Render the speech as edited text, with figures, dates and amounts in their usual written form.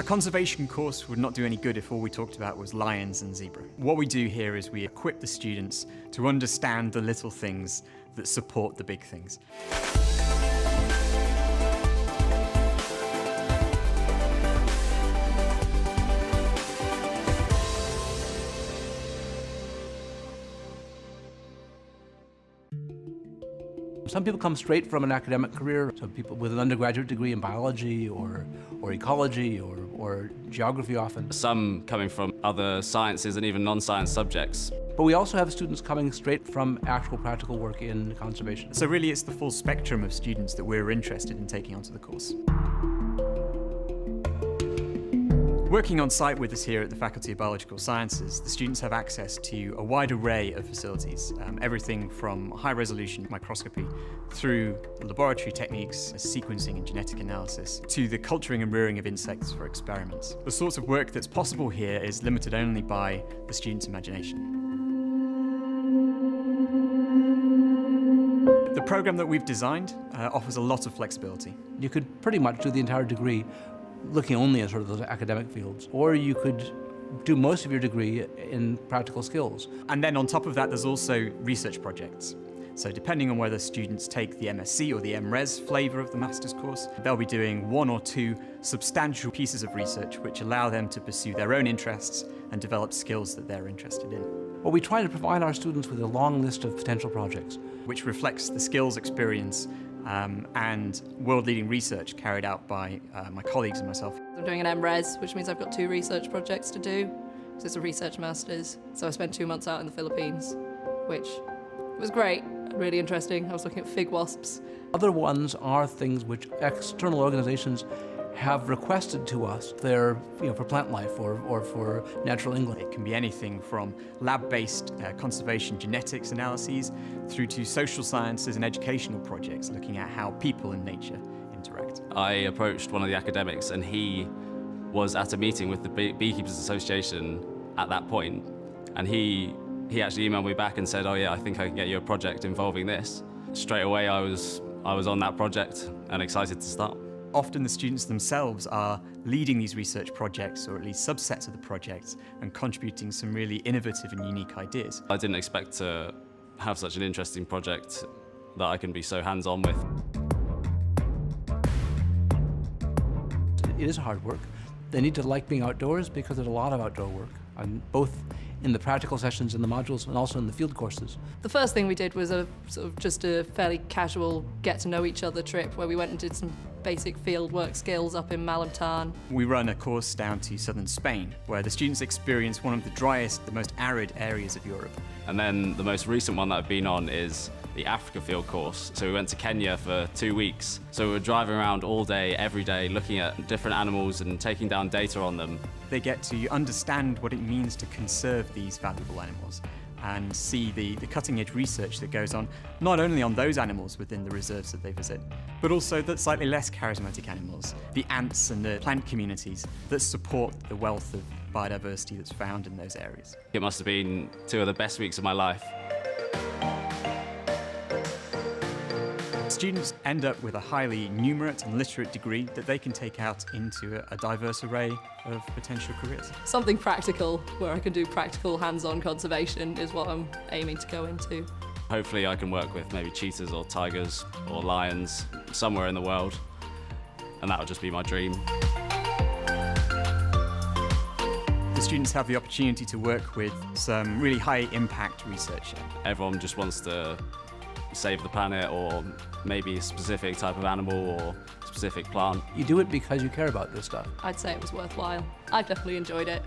conservation course would not do any good if all we talked about was lions and zebra. What we do here is we equip the students to understand the little things that support the big things. Some people come straight from an academic career, so people with an undergraduate degree in biology or ecology or geography often. Some coming from other sciences and even non-science subjects. But we also have students coming straight from actual practical work in conservation. So really it's the full spectrum of students that we're interested in taking onto the course. Working on site with us here at the Faculty of Biological Sciences, the students have access to a wide array of facilities, everything from high-resolution microscopy through laboratory techniques, sequencing and genetic analysis, to the culturing and rearing of insects for experiments. The sorts of work that's possible here is limited only by the student's imagination. The program that we've designed offers a lot of flexibility. You could pretty much do the entire degree looking only at sort of those academic fields, or you could do most of your degree in practical skills. And then on top of that, there's also research projects. So depending on whether students take the MSc or the MRes flavour of the master's course, they'll be doing 1 or 2 substantial pieces of research which allow them to pursue their own interests and develop skills that they're interested in. Well, we try to provide our students with a long list of potential projects, which reflects the skills, experience, and world-leading research carried out by my colleagues and myself. I'm doing an MRes, which means I've got 2 research projects to do. So it's a research master's. So I spent 2 months out in the Philippines, which was great, really interesting. I was looking at fig wasps. Other ones are things which external organizations have requested to us. They're for plant life or for natural England. It can be anything from lab-based conservation genetics analyses through to social sciences and educational projects looking at how people and nature interact. I approached one of the academics and he was at a meeting with the Beekeepers Association at that point, and he actually emailed me back and said, oh yeah, I think I can get you a project involving this. Straight away I was on that project and excited to start. Often the students themselves are leading these research projects, or at least subsets of the projects, and contributing some really innovative and unique ideas. I didn't expect to have such an interesting project that I can be so hands-on with. It is hard work. They need to like being outdoors because there's a lot of outdoor work, both in the practical sessions in the modules and also in the field courses. The first thing we did was just a fairly casual get-to-know-each-other trip where we went and did some basic field work skills up in Malamtan. We run a course down to southern Spain, where the students experience one of the driest, the most arid areas of Europe. And then the most recent one that I've been on is the Africa field course. So we went to Kenya for 2 weeks. So we were driving around all day, every day, looking at different animals and taking down data on them. They get to understand what it means to conserve these valuable animals and see the cutting-edge research that goes on, not only on those animals within the reserves that they visit, but also the slightly less charismatic animals, the ants and the plant communities that support the wealth of biodiversity that's found in those areas. It must have been 2 of the best weeks of my life. Students end up with a highly numerate and literate degree that they can take out into a diverse array of potential careers. Something practical, where I can do practical hands-on conservation, is what I'm aiming to go into. Hopefully I can work with maybe cheetahs or tigers or lions somewhere in the world, and that would just be my dream. The students have the opportunity to work with some really high-impact research. Everyone just wants to save the planet, or maybe a specific type of animal or specific plant. You do it because you care about this stuff. I'd say it was worthwhile. I've definitely enjoyed it.